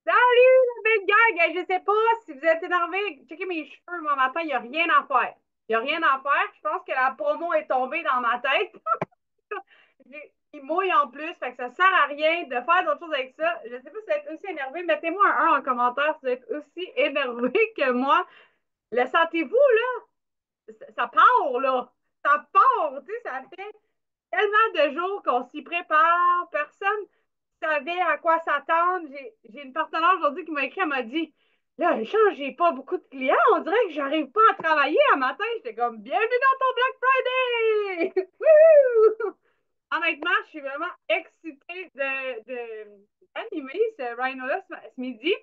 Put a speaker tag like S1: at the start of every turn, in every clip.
S1: Salut, la belle gang! Je sais pas si vous êtes énervés. Checkez mes cheveux, moi, matin, il n'y a rien à faire. Il n'y a rien à faire. Je pense que la promo est tombée dans ma tête. Il mouille en plus, fait que ça sert à rien de faire d'autres choses avec ça. Je sais pas si vous êtes aussi énervé. Mettez-moi un 1 en commentaire si vous êtes aussi énervé que moi. Le sentez-vous, là? Ça part, là. Ça part, tu sais, ça fait tellement de jours qu'on s'y prépare. Personne savait à quoi s'attendre. J'ai une partenaire aujourd'hui qui m'a écrit, elle m'a dit là, Richard, j'ai pas beaucoup de clients. On dirait que j'arrive pas à travailler à matin. J'étais comme bienvenue dans ton Black Friday! Honnêtement, je suis vraiment excitée d'animer ce Rhino-là ce midi.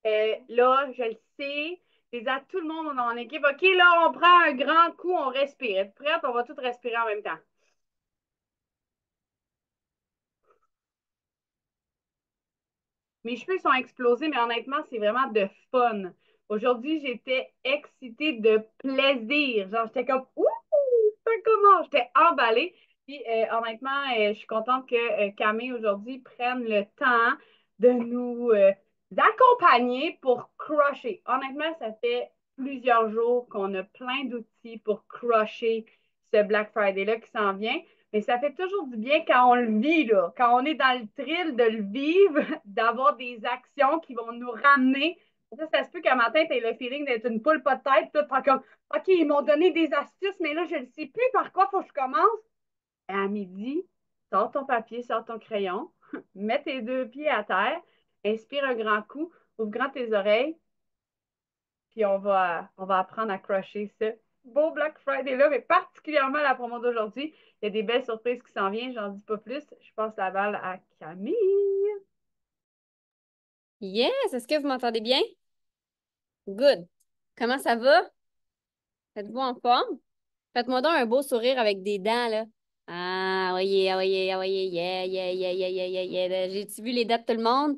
S1: Là, je le sais. Je dis à tout le monde dans mon équipe, OK, là, on prend un grand coup, on respire. Êtes-vous prête? On va tous respirer en même temps. Mes cheveux sont explosés, mais honnêtement, c'est vraiment de fun. Aujourd'hui, j'étais excitée de plaisir. Genre, j'étais comme, ouh, ça comment? J'étais emballée. Puis, honnêtement, je suis contente que Camille aujourd'hui prenne le temps de nous accompagner pour crusher. Honnêtement, ça fait plusieurs jours qu'on a plein d'outils pour crusher ce Black Friday-là qui s'en vient. Mais ça fait toujours du bien quand on le vit, là. Quand on est dans le thrill de le vivre, d'avoir des actions qui vont nous ramener. Ça se peut qu'un matin, tu aies le feeling d'être une poule pas de tête, tout comme OK, ils m'ont donné des astuces, mais là, je ne sais plus par quoi il faut que je commence. Et à midi, sors ton papier, sors ton crayon, mets tes deux pieds à terre, inspire un grand coup, ouvre grand tes oreilles, puis on va apprendre à crusher ce beau Black Friday-là, mais particulièrement la promo d'aujourd'hui. Il y a des belles surprises qui s'en viennent, j'en dis pas plus. Je passe la balle à Camille.
S2: Yes, est-ce que vous m'entendez bien? Good. Comment ça va? Êtes-vous en forme? Faites-moi donc un beau sourire avec des dents, là. Ah, oui, ah, oui, ah, oui, yeah, yeah, yeah, yeah, yeah, yeah, yeah. J'ai-tu vu les dents de tout le monde?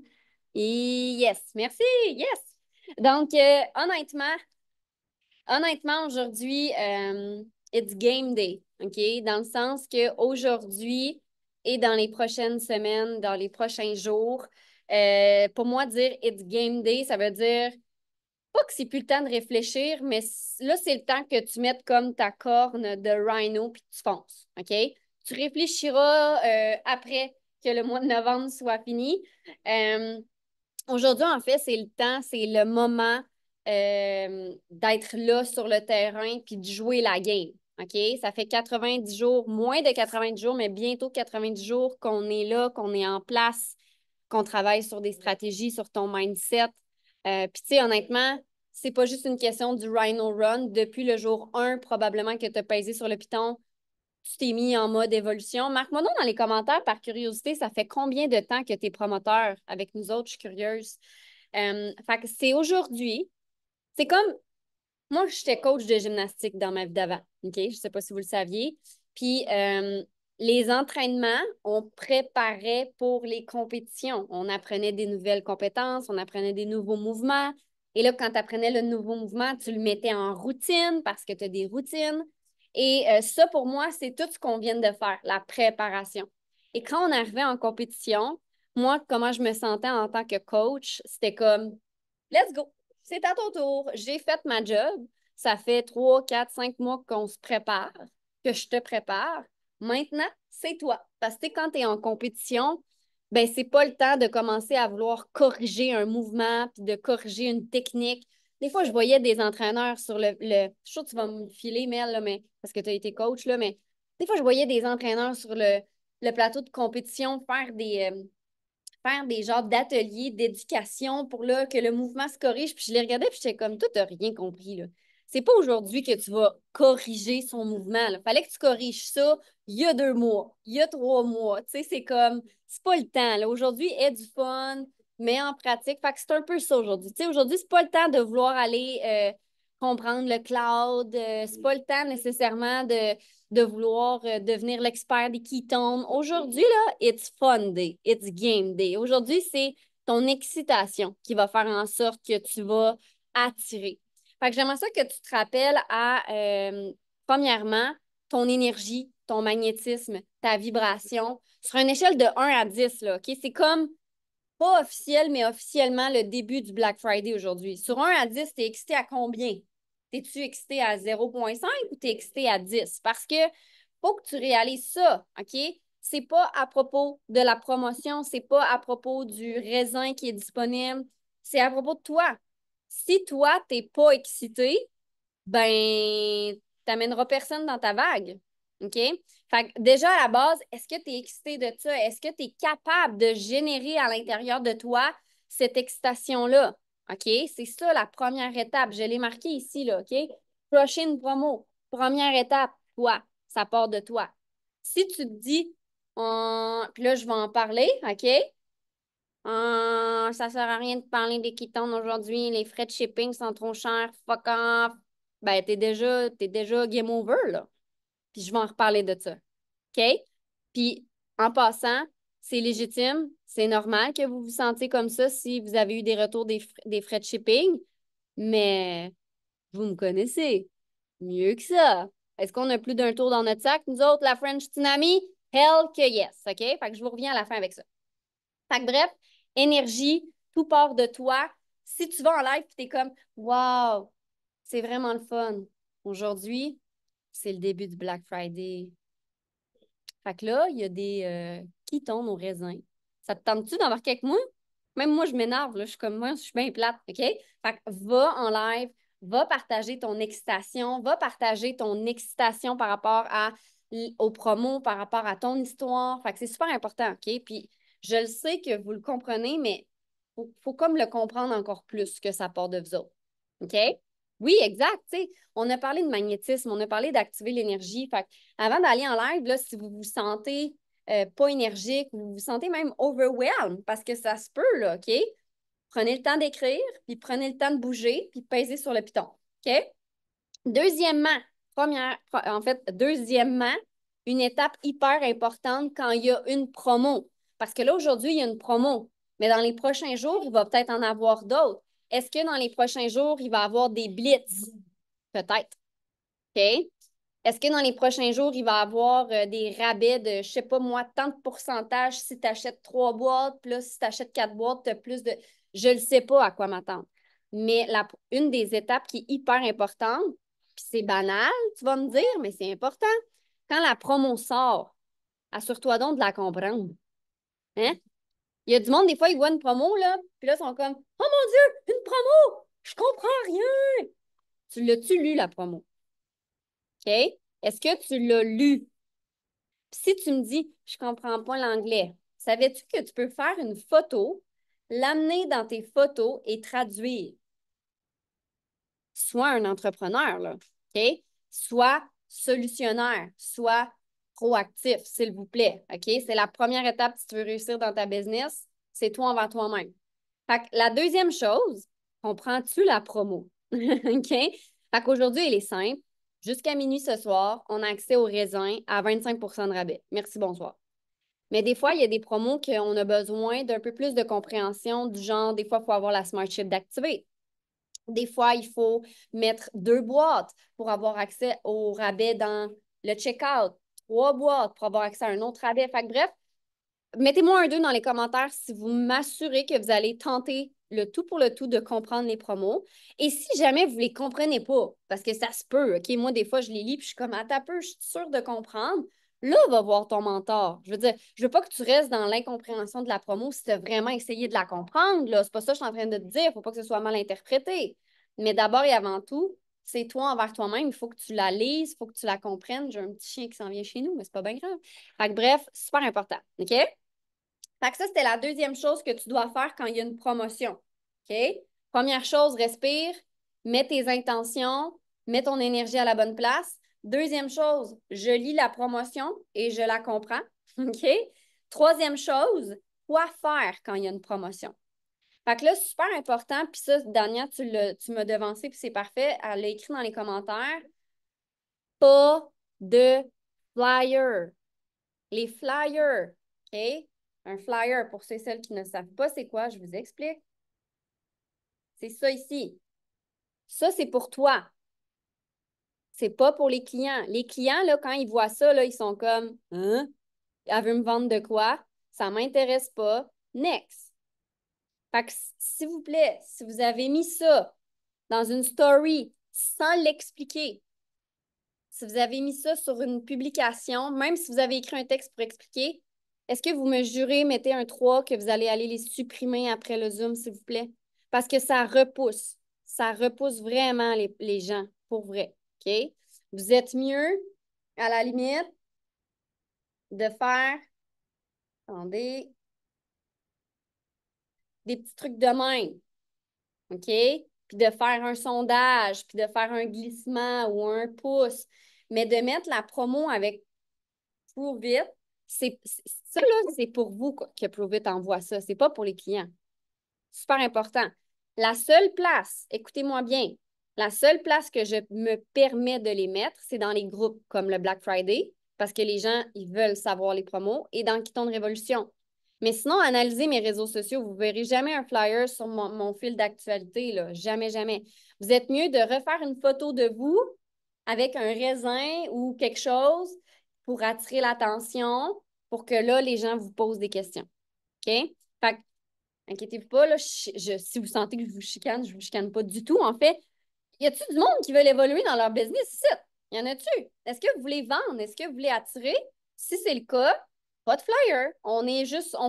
S2: Et yes, merci, yes. Donc, honnêtement, aujourd'hui, it's game day, OK? Dans le sens que aujourd'hui et dans les prochaines semaines, dans les prochains jours, pour moi, dire it's game day, ça veut dire pas que c'est plus le temps de réfléchir, mais là, c'est le temps que tu mettes comme ta corne de rhino puis tu fonces, OK? Tu réfléchiras après que le mois de novembre soit fini. Euh, Aujourd'hui, en fait, c'est le temps, c'est le moment d'être là sur le terrain puis de jouer la game. OK? Ça fait 90 jours, moins de 90 jours, mais bientôt 90 jours qu'on est là, qu'on est en place, qu'on travaille sur des stratégies, sur ton mindset. Puis, tu sais, honnêtement, c'est pas juste une question du Rhino Run. Depuis le jour 1, probablement que tu as pesé sur le piton, tu t'es mis en mode évolution. Marque-moi donc dans les commentaires, par curiosité, ça fait combien de temps que tu es promoteur avec nous autres? Je suis curieuse. Fait que c'est aujourd'hui. C'est comme, moi, j'étais coach de gymnastique dans ma vie d'avant. OK? Je sais pas si vous le saviez. Puis, les entraînements, on préparait pour les compétitions. On apprenait des nouvelles compétences, on apprenait des nouveaux mouvements. Et là, quand tu apprenais le nouveau mouvement, tu le mettais en routine parce que tu as des routines. Et ça, pour moi, c'est tout ce qu'on vient de faire, la préparation. Et quand on arrivait en compétition, moi, comment je me sentais en tant que coach, c'était comme, let's go, c'est à ton tour, j'ai fait ma job. Ça fait 3, 4, 5 mois qu'on se prépare, que je te prépare. Maintenant, c'est toi. Parce que quand tu es en compétition, ben c'est pas le temps de commencer à vouloir corriger un mouvement puis de corriger une technique. Des fois, je voyais des entraîneurs sur je suis sûre que tu vas me filer, Mel, là, mais, parce que tu as été coach, là, mais des fois, je voyais des entraîneurs sur le plateau de compétition faire des genres d'ateliers d'éducation pour là, que le mouvement se corrige. Puis je les regardais, puis j'étais comme, toi, t'as rien compris, là. C'est pas aujourd'hui que tu vas corriger son mouvement, là. Fallait que tu corriges ça il y a 2 mois, il y a 3 mois. Tu sais, c'est comme, c'est pas le temps, là. Aujourd'hui, aie du fun, mets en pratique. Fait que c'est un peu ça aujourd'hui. Tu sais, aujourd'hui, c'est pas le temps de vouloir aller comprendre le cloud. C'est pas le temps nécessairement de vouloir devenir l'expert des ketones. Aujourd'hui, là, it's fun day, it's game day. Aujourd'hui, c'est ton excitation qui va faire en sorte que tu vas attirer. Fait que j'aimerais ça que tu te rappelles premièrement, ton énergie, ton magnétisme, ta vibration, sur une échelle de 1 à 10, là, OK? C'est comme pas officiel, mais officiellement le début du Black Friday aujourd'hui. Sur 1 à 10, t'es excité à combien? T'es-tu excité à 0,5 ou t'es excité à 10? Parce que faut que tu réalises ça, OK? C'est pas à propos de la promotion, c'est pas à propos du raisin qui est disponible, c'est à propos de toi. Si toi, t'es pas excité, ben, t'amèneras personne dans ta vague. OK? Fait que déjà, à la base, est-ce que tu es excité de ça? Est-ce que tu es capable de générer à l'intérieur de toi cette excitation-là? OK? C'est ça la première étape. Je l'ai marqué ici, là, OK? Prochaine promo. Première étape, toi. Ça part de toi. Si tu te dis, puis là, je vais en parler, OK? Ça sert à rien de parler des quittances aujourd'hui. Les frais de shipping sont trop chers. Fuck off. Ben, t'es déjà game over, là. Puis je vais en reparler de ça. OK? Puis, en passant, c'est légitime. C'est normal que vous vous sentiez comme ça si vous avez eu des retours des frais de shipping. Mais vous me connaissez. Mieux que ça. Est-ce qu'on a plus d'un tour dans notre sac, nous autres, la French Tsunami? Hell que yes. OK? Fait que je vous reviens à la fin avec ça. Fait que bref, énergie, tout part de toi. Si tu vas en live et tu es comme Wow, c'est vraiment le fun. Aujourd'hui, c'est le début du Black Friday. Fait que là, il y a des qui tombent au raisin. Ça te tente-tu d'embarquer avec moi? Même moi, je m'énerve, là. Je suis comme moi, je suis bien plate, OK? Fait que va en live, va partager ton excitation, va partager ton excitation par rapport aux promos, par rapport à ton histoire. Fait que c'est super important, OK? Puis je le sais que vous le comprenez, mais faut comme le comprendre encore plus que ça part de vous autres. OK? Oui, exact. Tu sais, on a parlé de magnétisme, on a parlé d'activer l'énergie. Fait que avant d'aller en live, là, si vous vous sentez pas énergique, vous vous sentez même overwhelmed, parce que ça se peut, là, OK? Prenez le temps d'écrire, puis prenez le temps de bouger, puis pesez sur le piton. OK? Deuxièmement, deuxièmement, une étape hyper importante quand il y a une promo. Parce que là, aujourd'hui, il y a une promo, mais dans les prochains jours, il va peut-être en avoir d'autres. Est-ce que dans les prochains jours, il va y avoir des blitz? Peut-être. OK? Est-ce que dans les prochains jours, il va y avoir des rabais de, je sais pas moi, tant de pourcentage si tu achètes 3 boîtes, plus si tu achètes 4 boîtes, tu as plus de. Je ne sais pas à quoi m'attendre. Mais une des étapes qui est hyper importante, puis c'est banal, tu vas me dire, mais c'est important. Quand la promo sort, assure-toi donc de la comprendre. Hein? Il y a du monde, des fois, ils voient une promo, là, puis là, ils sont comme Oh mon Dieu, une promo! Je comprends rien! Tu l'as-tu lu, la promo? OK? Est-ce que tu l'as lu? Si tu me dis, je ne comprends pas l'anglais, savais-tu que tu peux faire une photo, l'amener dans tes photos et traduire? Soit un entrepreneur, là, OK? Soit solutionnaire, soit proactif, s'il vous plaît, OK? C'est la première étape si tu veux réussir dans ta business, c'est toi envers toi-même. Fait que la deuxième chose, comprends-tu la promo? OK? Fait qu'aujourd'hui, elle est simple. Jusqu'à minuit ce soir, on a accès au raisin à 25 de rabais. Merci, bonsoir. Mais des fois, il y a des promos qu'on a besoin d'un peu plus de compréhension, du genre, des fois, il faut avoir la Smart Chip d'activer. Des fois, il faut mettre 2 boîtes pour avoir accès au rabais dans le checkout, 3 boîtes pour avoir accès à un autre rabais. Fait que bref, mettez-moi un 2 dans les commentaires si vous m'assurez que vous allez tenter le tout pour le tout de comprendre les promos. Et si jamais vous ne les comprenez pas, parce que ça se peut, OK? Moi, des fois, je les lis puis je suis comme, attends un peu, je suis sûre de comprendre. Là, va voir ton mentor. Je veux dire, je veux pas que tu restes dans l'incompréhension de la promo si tu as vraiment essayé de la comprendre. Là. C'est pas ça que je suis en train de te dire. Il faut pas que ce soit mal interprété. Mais d'abord et avant tout, c'est toi envers toi-même. Il faut que tu la lises, il faut que tu la comprennes. J'ai un petit chien qui s'en vient chez nous, mais c'est pas bien grave. Fait que bref, super important. OK? Fait que ça, c'était la deuxième chose que tu dois faire quand il y a une promotion. OK? Première chose, respire, mets tes intentions, mets ton énergie à la bonne place. Deuxième chose, je lis la promotion et je la comprends. OK? Troisième chose, quoi faire quand il y a une promotion? Fait que là, super important, puis ça, Dania, tu m'as devancé, puis c'est parfait. Elle l'a écrit dans les commentaires. Pas de flyer. Les flyers, OK? Un flyer, pour ceux et celles qui ne savent pas c'est quoi, je vous explique. C'est ça ici. Ça, c'est pour toi. C'est pas pour les clients. Les clients, là, quand ils voient ça, là, ils sont comme, hein? Elle veut me vendre de quoi? Ça m'intéresse pas. Next. Fait que, s'il vous plaît, si vous avez mis ça dans une story sans l'expliquer, si vous avez mis ça sur une publication, même si vous avez écrit un texte pour expliquer, est-ce que vous me jurez, mettez un 3 que vous allez aller les supprimer après le Zoom, s'il vous plaît? Parce que ça repousse. Ça repousse vraiment les gens, pour vrai. OK? Vous êtes mieux, à la limite, de faire, attendez, des petits trucs de même. OK? Puis de faire un sondage, puis de faire un glissement ou un pouce. Mais de mettre la promo avec Prove It, ça, là, c'est pour vous que Prove It envoie ça. C'est pas pour les clients. Super important. La seule place, écoutez-moi bien, la seule place que je me permets de les mettre, c'est dans les groupes comme le Black Friday, parce que les gens, ils veulent savoir les promos, et dans Keton Révolution. Mais sinon, analysez mes réseaux sociaux. Vous ne verrez jamais un flyer sur mon fil d'actualité, là. Jamais, jamais. Vous êtes mieux de refaire une photo de vous avec un raisin ou quelque chose pour attirer l'attention, pour que là, les gens vous posent des questions. OK? Fait que, inquiétez-vous pas, là, si vous sentez que je vous chicane pas du tout. En fait, y a-tu du monde qui veut évoluer dans leur business ici? Y en a-tu? Est-ce que vous voulez vendre? Est-ce que vous voulez attirer? Si c'est le cas, pas de flyer. On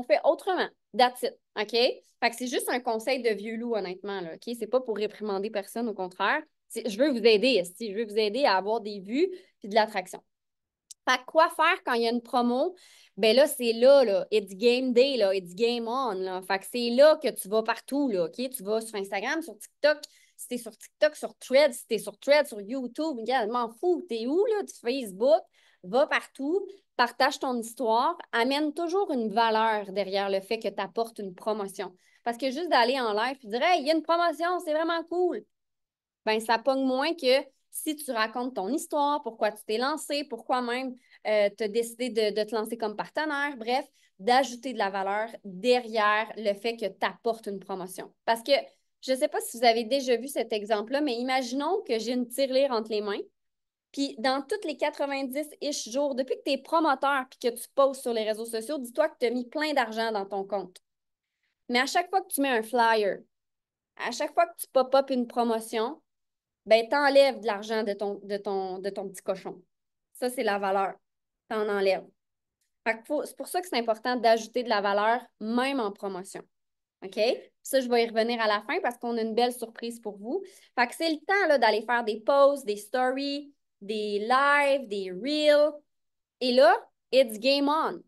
S2: fait autrement. That's it. OK? Fait que c'est juste un conseil de vieux loup, honnêtement, là. OK? C'est pas pour réprimander personne, au contraire. Je veux vous aider, esti. Je veux vous aider à avoir des vues puis de l'attraction. Fait que quoi faire quand il y a une promo? Ben là, c'est là. It's game day, là. It's game on, là. Fait que c'est là que tu vas partout, là. OK? Tu vas sur Instagram, sur TikTok. Si t'es sur TikTok, sur Threads, si t'es sur Threads, sur YouTube, regarde, je m'en fous. T'es où, là? Du Facebook. Va partout. Partage ton histoire. Amène toujours une valeur derrière le fait que tu apportes une promotion. Parce que juste d'aller en live et dire, hey, il y a une promotion, c'est vraiment cool. Ben, ça pogne moins que si tu racontes ton histoire, pourquoi tu t'es lancé, pourquoi même tu as décidé de te lancer comme partenaire, bref, d'ajouter de la valeur derrière le fait que tu apportes une promotion. Parce que je ne sais pas si vous avez déjà vu cet exemple-là, mais imaginons que j'ai une tirelire entre les mains, puis dans tous les 90-ish jours, depuis que tu es promoteur puis que tu postes sur les réseaux sociaux, dis-toi que tu as mis plein d'argent dans ton compte. Mais à chaque fois que tu mets un flyer, à chaque fois que tu pop-up une promotion, ben, t'enlèves de l'argent de ton petit cochon. Ça, c'est la valeur. T'en enlèves. C'est pour ça que c'est important d'ajouter de la valeur, même en promotion. OK? Ça, je vais y revenir à la fin parce qu'on a une belle surprise pour vous. Fait que c'est le temps là, d'aller faire des posts, des stories, des lives, des reels. Et là, it's game on.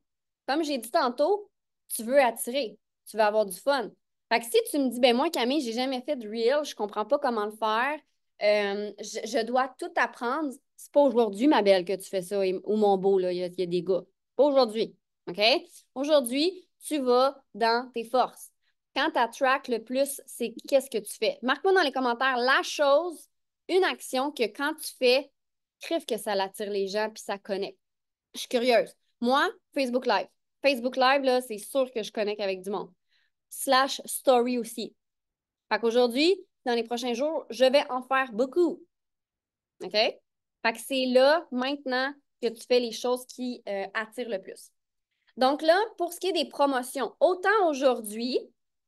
S2: Comme j'ai dit tantôt, tu veux attirer, tu veux avoir du fun. Fait que si tu me dis, ben moi, Camille, j'ai jamais fait de reel, je comprends pas comment le faire, je dois tout apprendre. C'est pas aujourd'hui, ma belle, que tu fais ça, ou mon beau, là, il y a des gars. Pas aujourd'hui, OK? Aujourd'hui, tu vas dans tes forces. Quand tu track le plus, c'est qu'est-ce que tu fais? Marque-moi dans les commentaires la chose, une action que quand tu fais, crève que ça l'attire les gens puis ça connecte. Je suis curieuse. Moi, Facebook Live. Facebook Live, là, c'est sûr que je connecte avec du monde. Slash story aussi. Fait qu'aujourd'hui, dans les prochains jours, je vais en faire beaucoup. OK? Fait que c'est là, maintenant, que tu fais les choses qui attirent le plus. Donc là, pour ce qui est des promotions, autant aujourd'hui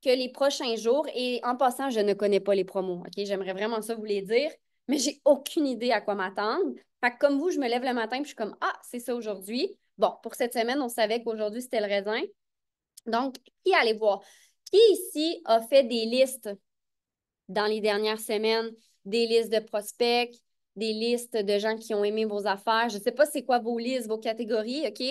S2: que les prochains jours, et en passant, je ne connais pas les promos, OK? J'aimerais vraiment ça vous les dire, mais j'ai aucune idée à quoi m'attendre. Fait que comme vous, je me lève le matin et je suis comme, ah, c'est ça aujourd'hui. Bon, pour cette semaine, on savait qu'aujourd'hui, c'était le raisin. Donc, qui allez voir? Qui ici a fait des listes dans les dernières semaines, des listes de prospects, des listes de gens qui ont aimé vos affaires? Je ne sais pas c'est quoi vos listes, vos catégories, OK?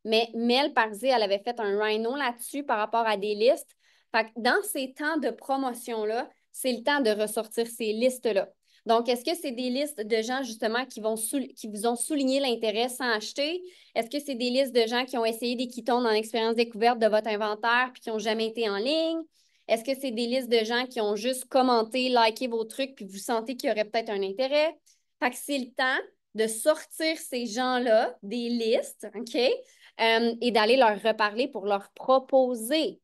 S2: Mais Mel Parzé, elle avait fait un rhino là-dessus par rapport à des listes. Fait que dans ces temps de promotion-là, c'est le temps de ressortir ces listes-là. Donc, est-ce que c'est des listes de gens justement qui vous ont souligné l'intérêt sans acheter? Est-ce que c'est des listes de gens qui ont essayé des Ketones dans l'expérience découverte de votre inventaire puis qui n'ont jamais été en ligne? Est-ce que c'est des listes de gens qui ont juste commenté, liké vos trucs puis vous sentez qu'il y aurait peut-être un intérêt? Fait que c'est le temps de sortir ces gens-là des listes, OK? Et d'aller leur reparler pour leur proposer.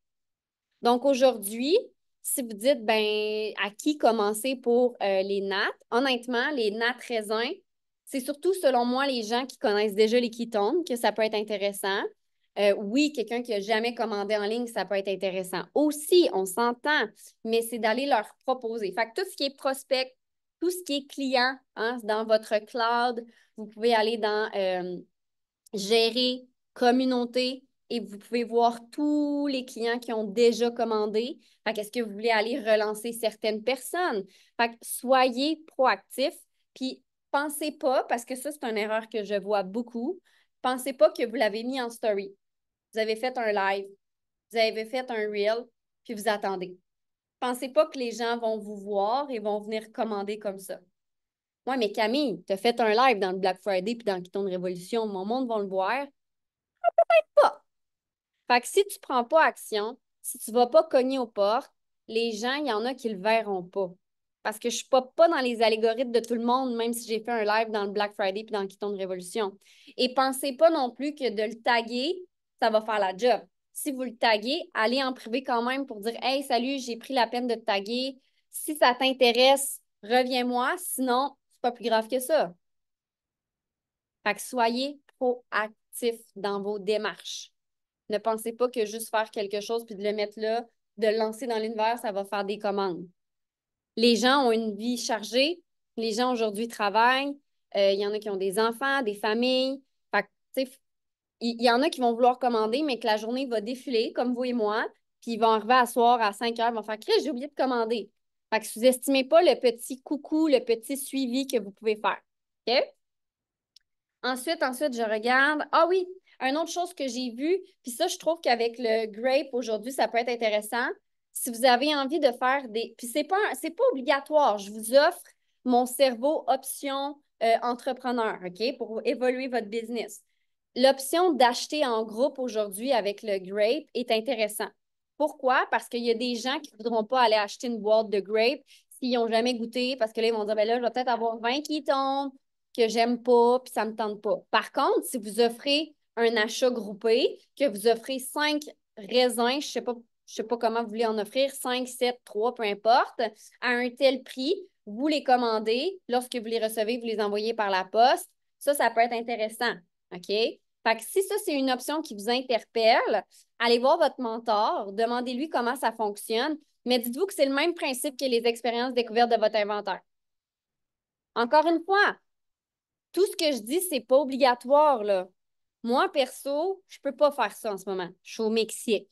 S2: Donc aujourd'hui, si vous dites, ben, à qui commencer pour les nattes, honnêtement, les nattes raisins, c'est surtout, selon moi, les gens qui connaissent déjà les ketones que ça peut être intéressant. Oui, quelqu'un qui n'a jamais commandé en ligne, ça peut être intéressant. Aussi, on s'entend, mais c'est d'aller leur proposer. Fait que tout ce qui est prospect, tout ce qui est client, hein, dans votre cloud, vous pouvez aller dans gérer communauté et vous pouvez voir tous les clients qui ont déjà commandé. Fait qu'est-ce que vous voulez aller relancer certaines personnes? Fait que soyez proactifs, puis pensez pas, parce que ça, c'est une erreur que je vois beaucoup, pensez pas que vous l'avez mis en story. Vous avez fait un live, vous avez fait un reel, puis vous attendez. Pensez pas que les gens vont vous voir et vont venir commander comme ça. Ouais, mais Camille, tu as fait un live dans le Black Friday puis dans Keystone Révolution. Mon monde va le voir. Pas. Fait que si tu prends pas action, si tu vas pas cogner aux portes, les gens, il y en a qui le verront pas. Parce que je suis pas dans les algorithmes de tout le monde, même si j'ai fait un live dans le Black Friday puis dans Keystone Révolution. Et pensez pas non plus que de le taguer, ça va faire la job. Si vous le taguez, allez en privé quand même pour dire Hey, salut, j'ai pris la peine de te taguer. Si ça t'intéresse, reviens-moi. Sinon, c'est pas plus grave que ça. Fait que soyez proactifs dans vos démarches. Ne pensez pas que juste faire quelque chose puis de le mettre là, de le lancer dans l'univers, ça va faire des commandes. Les gens ont une vie chargée. Les gens aujourd'hui travaillent. Il y en a qui ont des enfants, des familles. Fait que, tu sais, il y en a qui vont vouloir commander, mais que la journée va défiler, comme vous et moi, puis ils vont arriver à soir à 5 heures, ils vont faire Chris, j'ai oublié de commander. Fait que sous-estimez pas le petit coucou, le petit suivi que vous pouvez faire. OK? Ensuite, je regarde. Ah oui, une autre chose que j'ai vue, puis ça, je trouve qu'avec le grape aujourd'hui, ça peut être intéressant. Si vous avez envie de faire des. Puis c'est pas obligatoire. Je vous offre mon cerveau option entrepreneur, OK, pour évoluer votre business. L'option d'acheter en groupe aujourd'hui avec le grape est intéressant. Pourquoi? Parce qu'il y a des gens qui ne voudront pas aller acheter une boîte de grape s'ils n'ont jamais goûté, parce que là, ils vont dire, ben là, je vais peut-être avoir 20 qui tombent que j'aime pas, puis ça me tente pas. Par contre, si vous offrez un achat groupé, que vous offrez 5 raisins, je sais pas comment vous voulez en offrir, 5, 7, 3, peu importe, à un tel prix, vous les commandez. Lorsque vous les recevez, vous les envoyez par la poste. Ça peut être intéressant. OK? Fait que si ça, c'est une option qui vous interpelle, allez voir votre mentor, demandez-lui comment ça fonctionne, mais dites-vous que c'est le même principe que les expériences découvertes de votre inventaire. Encore une fois, tout ce que je dis, c'est pas obligatoire, là. Moi, perso, je peux pas faire ça en ce moment. Je suis au Mexique.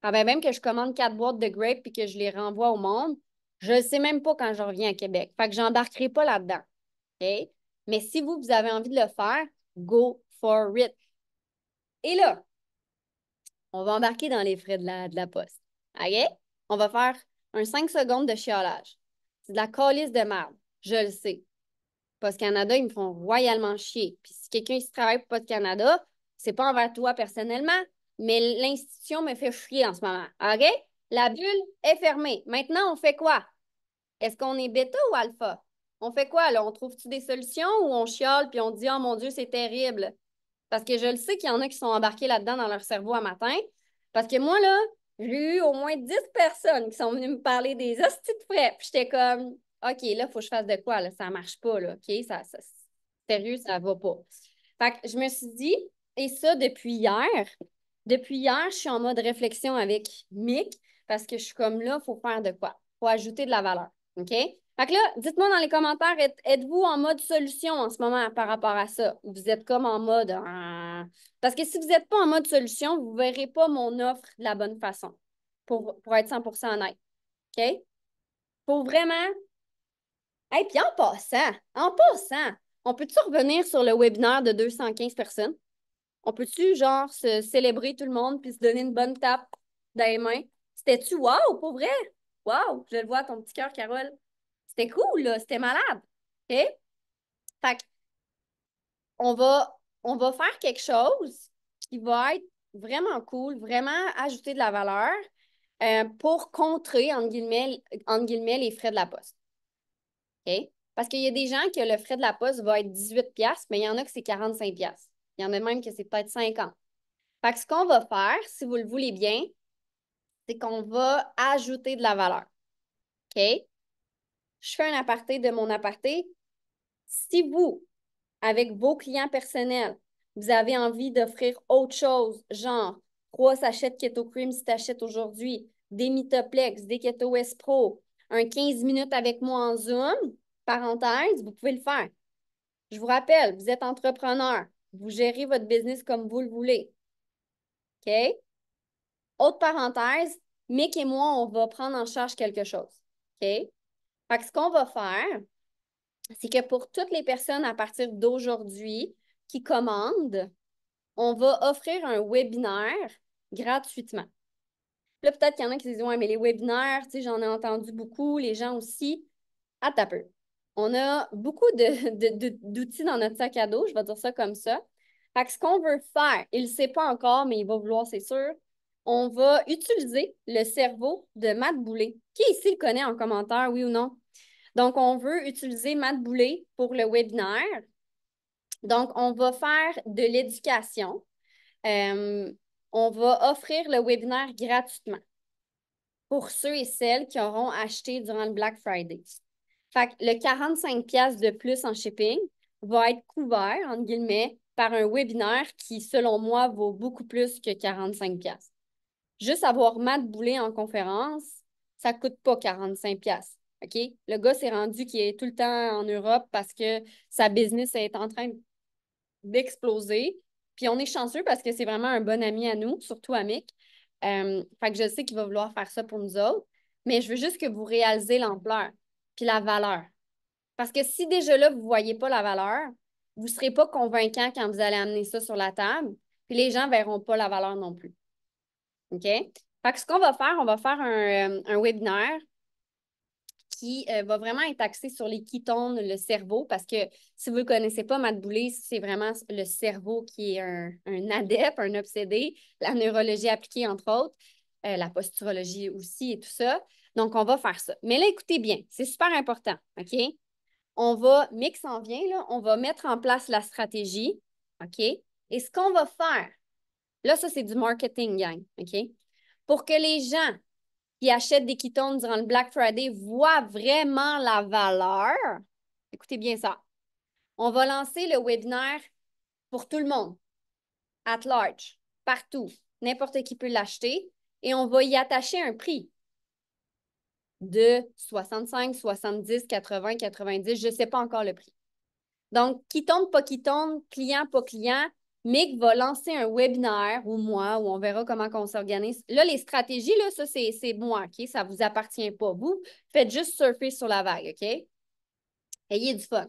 S2: Avant même que je commande 4 boîtes de grapes et que je les renvoie au monde, je ne sais même pas quand je reviens à Québec. Fait que j'embarquerai pas là-dedans. OK? Mais si vous avez envie de le faire, go for it. Et là, on va embarquer dans les frais de la poste. OK? On va faire un 5 secondes de chiolage. C'est de la calice de merde. Je le sais. Post Canada, ils me font royalement chier. Puis si quelqu'un ici travaille pour Post Canada, c'est pas envers toi personnellement, mais l'institution me fait chier en ce moment. OK? La bulle est fermée. Maintenant, on fait quoi? Est-ce qu'on est bêta ou alpha? On fait quoi, là? On trouve-tu des solutions ou on chiale puis on dit, oh mon Dieu, c'est terrible? Parce que je le sais qu'il y en a qui sont embarqués là-dedans dans leur cerveau à matin. Parce que moi, là, j'ai eu au moins 10 personnes qui sont venues me parler des hosties de frais. Puis j'étais comme, OK, là, il faut que je fasse de quoi, là? Ça marche pas, là. OK? Sérieux, ça va pas. Fait que je me suis dit, et ça depuis hier. Depuis hier, je suis en mode réflexion avec Mick parce que je suis comme là, il faut faire de quoi? Il faut ajouter de la valeur. OK? Fait que là, dites-moi dans les commentaires, êtes-vous en mode solution en ce moment par rapport à ça? Ou vous êtes comme en mode. Parce que si vous n'êtes pas en mode solution, vous ne verrez pas mon offre de la bonne façon, pour être 100% honnête. OK? Faut vraiment. Et puis en passant, on peut-tu revenir sur le webinaire de 215 personnes? On peut-tu, genre, se célébrer tout le monde puis se donner une bonne tape dans les mains? C'était-tu wow, pour vrai? Wow, je le vois, ton petit cœur, Carole. C'était cool, là, c'était malade. OK? Fait on va faire quelque chose qui va être vraiment cool, vraiment ajouter de la valeur pour contrer, entre guillemets, les frais de la poste. OK? Parce qu'il y a des gens que le frais de la poste va être 18 piastres, mais il y en a que c'est 45 piastres. Il y en a même que c'est peut-être 50. Fait que ce qu'on va faire, si vous le voulez bien, c'est qu'on va ajouter de la valeur. OK? Je fais un aparté de mon aparté. Si vous, avec vos clients personnels, vous avez envie d'offrir autre chose, genre 3 sachets de Keto Cream si tu achètes aujourd'hui, des Mitoplex, des Keto S Pro, un 15 minutes avec moi en Zoom, parenthèse, vous pouvez le faire. Je vous rappelle, vous êtes entrepreneur, vous gérez votre business comme vous le voulez. OK? Autre parenthèse, Mick et moi, on va prendre en charge quelque chose. OK? Fait que ce qu'on va faire, c'est que pour toutes les personnes à partir d'aujourd'hui qui commandent, on va offrir un webinaire gratuitement. Là, peut-être qu'il y en a qui se disent, ouais, mais les webinaires, tu sais, j'en ai entendu beaucoup, les gens aussi. Attends un peu. On a beaucoup d'outils dans notre sac à dos, je vais dire ça comme ça. Fait que ce qu'on veut faire, il ne le sait pas encore, mais il va vouloir, c'est sûr. On va utiliser le cerveau de Matt Boulay. Qui ici le connaît en commentaire, oui ou non? Donc, on veut utiliser Matt Boulay pour le webinaire. Donc, on va faire de l'éducation. Euh, on va offrir le webinaire gratuitement pour ceux et celles qui auront acheté durant le Black Friday. Fait que le 45$ de plus en shipping va être couvert, entre guillemets, par un webinaire qui, selon moi, vaut beaucoup plus que 45$. Juste avoir Matt Boulay en conférence, ça ne coûte pas 45$. OK? Le gars s'est rendu qui est tout le temps en Europe parce que sa business est en train d'exploser. Puis on est chanceux parce que c'est vraiment un bon ami à nous, surtout à Mick. Fait que je sais qu'il va vouloir faire ça pour nous autres. Mais je veux juste que vous réalisez l'ampleur puis la valeur. Parce que si déjà là, vous ne voyez pas la valeur, vous ne serez pas convaincant quand vous allez amener ça sur la table. Puis les gens ne verront pas la valeur non plus. OK? Fait que ce qu'on va faire, on va faire un webinaire qui va vraiment être axé sur les ketones, le cerveau, parce que si vous ne le connaissez pas, Matt Boulay, c'est vraiment le cerveau qui est un adepte, un obsédé, la neurologie appliquée, entre autres, la posturologie aussi et tout ça. Donc, on va faire ça. Mais là, écoutez bien, c'est super important, OK? Mick s'en vient, là, on va mettre en place la stratégie, OK? Et ce qu'on va faire, là, ça, c'est du marketing, gang, OK? Pour que les gens qui achètent des ketones durant le Black Friday voient vraiment la valeur, écoutez bien ça. On va lancer le webinaire pour tout le monde, at large, partout. N'importe qui peut l'acheter et on va y attacher un prix de 65, 70, 80, 90, je ne sais pas encore le prix. Donc, ketone, pas ketone, client, pas client, Mick va lancer un webinaire ou moi, où on verra comment on s'organise. Là, les stratégies, là, ça, c'est moi, OK? Ça ne vous appartient pas. Vous, faites juste surfer sur la vague, OK? Ayez du fun.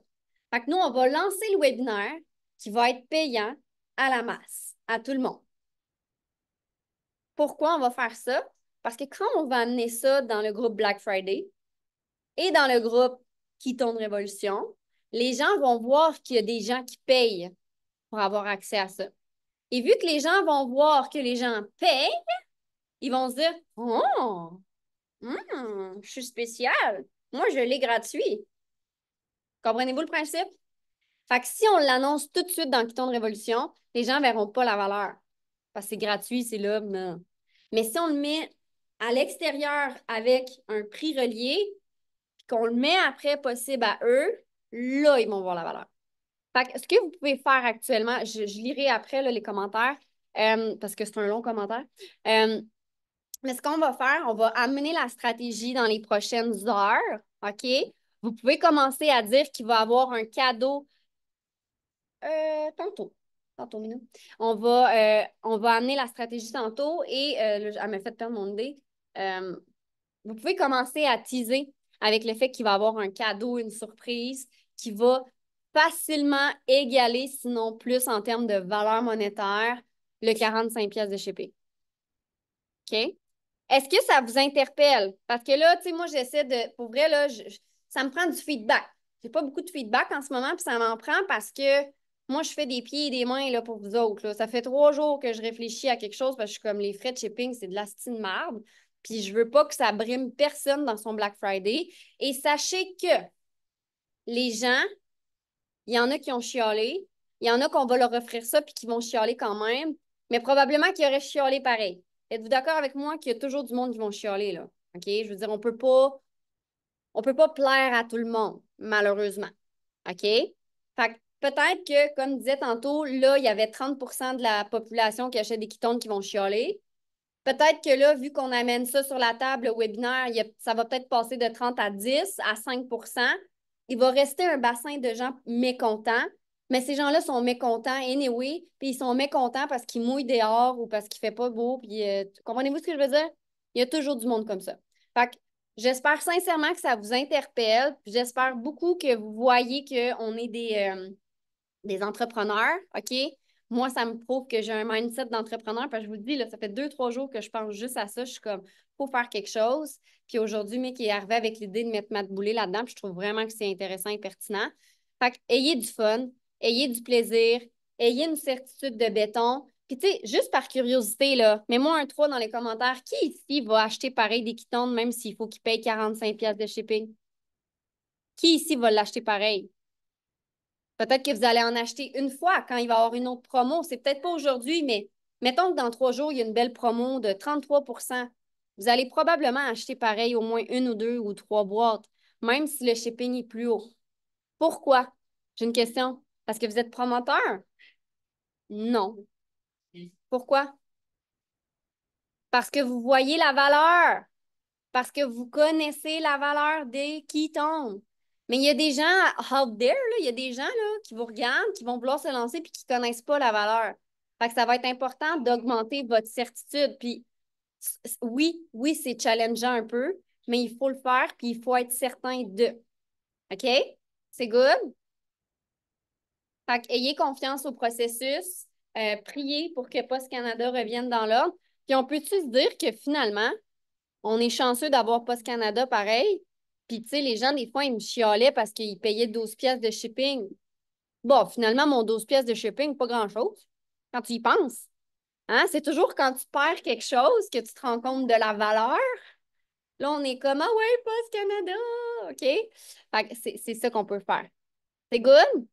S2: Fait que nous, on va lancer le webinaire qui va être payant à la masse, à tout le monde. Pourquoi on va faire ça? Parce que quand on va amener ça dans le groupe Black Friday et dans le groupe Ketone Révolution, les gens vont voir qu'il y a des gens qui payent pour avoir accès à ça. Et vu que les gens vont voir que les gens payent, ils vont se dire, oh, je suis spécial. Moi, je l'ai gratuit. Comprenez-vous le principe? Fait que si on l'annonce tout de suite dans Keton de Révolution, les gens ne verront pas la valeur. Parce que c'est gratuit, c'est là. Non. Mais si on le met à l'extérieur avec un prix relié, puis qu'on le met après possible à eux, là, ils vont voir la valeur. Fait que ce que vous pouvez faire actuellement, je lirai après là, les commentaires, parce que c'est un long commentaire. Mais ce qu'on va faire, on va amener la stratégie dans les prochaines heures, OK? Vous pouvez commencer à dire qu'il va y avoir un cadeau tantôt. Tantôt, Minou. On va amener la stratégie tantôt et elle m'a fait perdre mon idée. Euh, Vous pouvez commencer à teaser avec le fait qu'il va y avoir un cadeau, une surprise qui va facilement égaler, sinon plus en termes de valeur monétaire, le 45$ de shipping. OK? Est-ce que ça vous interpelle? Parce que là, tu sais, moi, j'essaie de. Pour vrai, là, ça me prend du feedback. J'ai pas beaucoup de feedback en ce moment, puis ça m'en prend parce que moi, je fais des pieds et des mains là, pour vous autres. Là. Ça fait 3 jours que je réfléchis à quelque chose parce que je suis comme les frais de shipping, c'est de la stine marde. Puis je veux pas que ça brime personne dans son Black Friday. Et sachez que les gens, il y en a qui ont chialé, il y en a qu'on va leur offrir ça puis qui vont chialer quand même, mais probablement qu'ils auraient chialé pareil. Êtes-vous d'accord avec moi qu'il y a toujours du monde qui vont chialer, là? OK? Je veux dire, on peut pas plaire à tout le monde, malheureusement. OK? Fait que peut-être que, comme disait tantôt, là, il y avait 30% de la population qui achète des ketones qui vont chialer. Peut-être que là, vu qu'on amène ça sur la table, le webinaire, ça va peut-être passer de 30 à 10 à 5%. Il va rester un bassin de gens mécontents, mais ces gens-là sont mécontents anyway, puis ils sont mécontents parce qu'ils mouillent dehors ou parce qu'il fait pas beau. Puis, comprenez-vous ce que je veux dire? Il y a toujours du monde comme ça. Fait que j'espère sincèrement que ça vous interpelle. Puis j'espère beaucoup que vous voyez qu'on est des entrepreneurs, OK? Moi, ça me prouve que j'ai un mindset d'entrepreneur parce que je vous dis, là, ça fait 2, 3 jours que je pense juste à ça. Je suis comme, faut faire quelque chose. Puis aujourd'hui, mec, est arrivé avec l'idée de mettre Matt Boulay là-dedans. Puis je trouve vraiment que c'est intéressant et pertinent. Fait que, ayez du fun, ayez du plaisir, ayez une certitude de béton. Puis, tu sais, juste par curiosité, là, mets-moi un 3 dans les commentaires. Qui ici va acheter pareil des Kitones, même s'il faut qu'il paye 45$ de shipping? Qui ici va l'acheter pareil? Peut-être que vous allez en acheter une fois quand il va y avoir une autre promo. C'est peut-être pas aujourd'hui, mais mettons que dans 3 jours, il y a une belle promo de 33%. Vous allez probablement acheter pareil au moins une ou deux ou trois boîtes, même si le shipping est plus haut. Pourquoi? J'ai une question. Parce que vous êtes promoteur? Non. Pourquoi? Parce que vous voyez la valeur. Parce que vous connaissez la valeur des qui tombent. Mais il y a des gens out there, là, il y a des gens là, qui vous regardent, qui vont vouloir se lancer puis qui ne connaissent pas la valeur. Fait que ça va être important d'augmenter votre certitude. Puis oui, oui, c'est challengeant un peu, mais il faut le faire puis il faut être certain de. OK? C'est good? Fait que ayez confiance au processus. Priez pour que Post Canada revienne dans l'ordre. Puis on peut-tu se dire que finalement, on est chanceux d'avoir Post Canada pareil. Puis, tu sais, les gens, des fois, ils me chialaient parce qu'ils payaient 12 pièces de shipping. Bon, finalement, mon 12 pièces de shipping, pas grand-chose quand tu y penses. Hein? C'est toujours quand tu perds quelque chose que tu te rends compte de la valeur. Là, on est comme, ah ouais, Post Canada, OK? Fait que c'est ça qu'on peut faire. C'est good?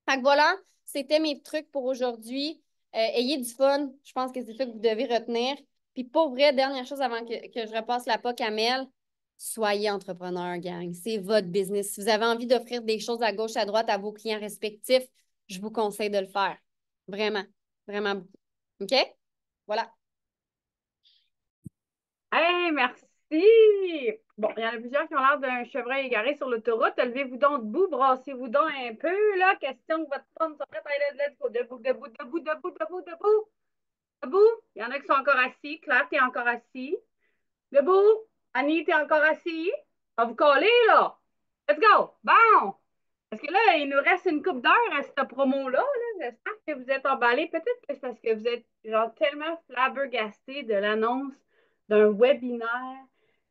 S2: Fait que voilà, c'était mes trucs pour aujourd'hui. Ayez du fun. Je pense que c'est ça que vous devez retenir. Puis pour vrai, dernière chose avant que je repasse la POC à Mel, soyez entrepreneur, gang. C'est votre business. Si vous avez envie d'offrir des choses à gauche, à droite à vos clients respectifs, je vous conseille de le faire. Vraiment, vraiment beaucoup. OK? Voilà.
S1: Hey, merci! Bon, il y en a plusieurs qui ont l'air d'un chevreuil égaré sur l'autoroute. Levez-vous donc debout, brassez-vous donc un peu, là. Question que votre femme soit prête à aller let's go. Debout, debout, debout, debout, debout, debout. Debout. Il y en a qui sont encore assis. Claire, t'es encore assis. Debout. Annie, t'es encore assis. On va vous coller, là. Let's go. Bon. Parce que là, il nous reste une coupe d'heure à cette promo-là. Là. J'espère que vous êtes emballés. Peut-être que c'est parce que vous êtes genre tellement flabbergastés de l'annonce d'un webinaire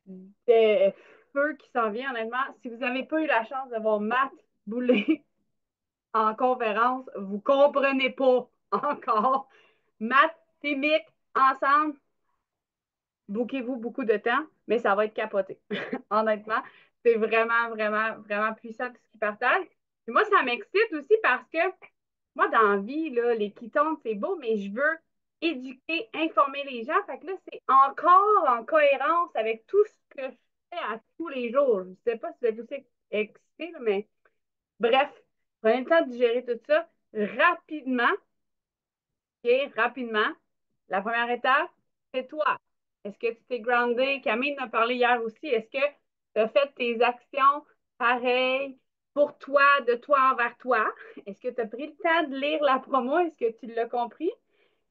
S1: de feu qui s'en vient, honnêtement. Si vous n'avez pas eu la chance de voir Matt Boulay en conférence, vous ne comprenez pas encore. Matt et Mick ensemble, bouquez-vous beaucoup de temps, mais ça va être capoté. Honnêtement, c'est vraiment, vraiment, vraiment puissant tout ce qu'ils partagent. Puis moi, ça m'excite aussi parce que moi, dans la vie, là, les quittons, c'est beau, mais je veux éduquer, informer les gens. Fait que là, c'est encore en cohérence avec tout ce que je fais à tous les jours. Je ne sais pas si vous êtes aussi excité, là, mais bref, prenez le temps de digérer tout ça rapidement. OK, rapidement. La première étape, c'est toi. Est-ce que tu t'es groundé? Camille en a parlé hier aussi. Est-ce que tu as fait tes actions pareilles pour toi, de toi envers toi? Est-ce que tu as pris le temps de lire la promo? Est-ce que tu l'as compris?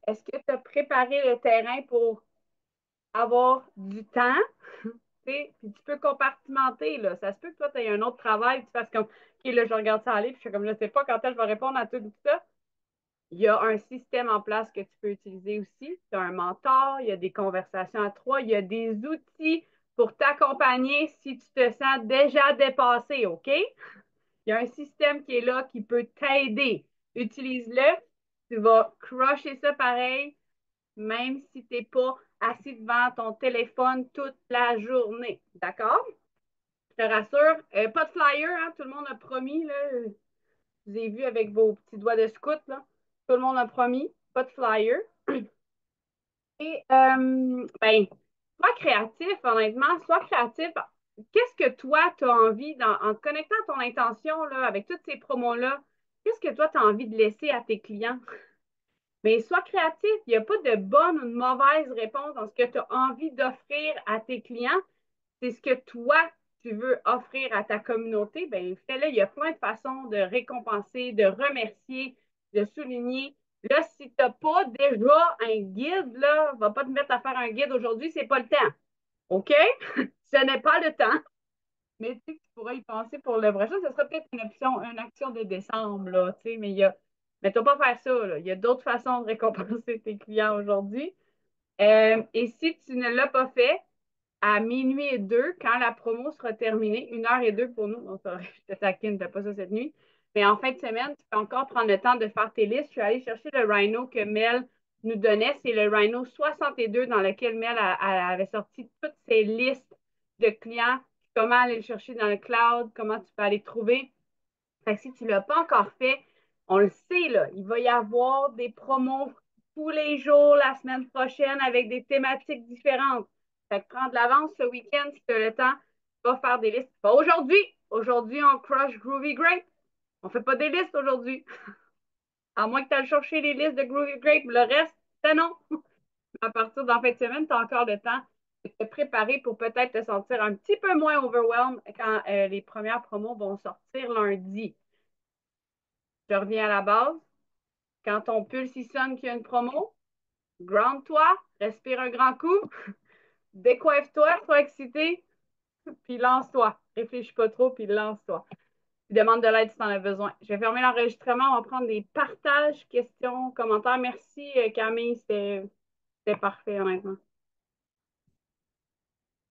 S1: Est-ce que tu as préparé le terrain pour avoir du temps? Puis tu peux compartimenter, là. Ça se peut que toi, tu aies un autre travail, tu fasses comme, OK, là, je regarde ça aller, puis je suis comme, je ne sais pas quand est-ce que je vais répondre à tout ça. Il y a un système en place que tu peux utiliser aussi. Tu as un mentor, il y a des conversations à trois, il y a des outils pour t'accompagner si tu te sens déjà dépassé, OK? Il y a un système qui est là qui peut t'aider. Utilise-le. Tu vas crusher ça pareil, même si tu n'es pas assis devant ton téléphone toute la journée. D'accord? Je te rassure. Pas de flyer, hein? Tout le monde a promis, là. Je vous ai vu avec vos petits doigts de scout, là. Tout le monde a promis. Pas de flyer. Et, ben, sois créatif, honnêtement, sois créatif. Qu'est-ce que toi, tu as envie, en te connectant à ton intention, là, avec toutes ces promos-là, qu'est-ce que toi, tu as envie de laisser à tes clients? Mais sois créatif. Il n'y a pas de bonne ou de mauvaise réponse dans ce que tu as envie d'offrir à tes clients. C'est ce que toi, tu veux offrir à ta communauté. Ben, fais-le. Il y a plein de façons de récompenser, de remercier, de souligner. Là, si tu n'as pas déjà un guide, là, va pas te mettre à faire un guide aujourd'hui, c'est pas le temps. OK? Ce n'est pas le temps. Mais tu sais, tu pourrais y penser pour le prochain. Ce serait peut-être une option, une action de décembre, là, tu sais, mais mais tu vas pas faire ça, là. Il y a d'autres façons de récompenser tes clients aujourd'hui. Et si tu ne l'as pas fait, à minuit et deux, quand la promo sera terminée, 1h02 pour nous, non, ça, je te taquine, t'as pas ça cette nuit, mais en fin de semaine, tu peux encore prendre le temps de faire tes listes. Je suis allée chercher le Rhino que Mel nous donnait. C'est le Rhino 62 dans lequel Mel avait sorti toutes ses listes de clients, comment aller le chercher dans le cloud, comment tu peux aller trouver. Fait que si tu ne l'as pas encore fait, on le sait, là, il va y avoir des promos tous les jours la semaine prochaine avec des thématiques différentes. Fait que prends de l'avance ce week-end si tu as le temps, va faire des listes. Pas aujourd'hui. Aujourd'hui, on crush Groovy Grape. On ne fait pas des listes aujourd'hui. À moins que tu ailles chercher les listes de Groovy Grape. Le reste, c'est non. À partir d'en fin de semaine, tu as encore le temps de te préparer pour peut-être te sentir un petit peu moins overwhelmed quand les premières promos vont sortir lundi. Je reviens à la base. Quand ton pulse il sonne qu'il y a une promo, ground-toi, respire un grand coup, décoiffe-toi, sois excité, puis lance-toi. Réfléchis pas trop, puis lance-toi. Puis demande de l'aide si tu en as besoin. Je vais fermer l'enregistrement. On va prendre des partages, questions, commentaires. Merci, Camille. C'était parfait, honnêtement.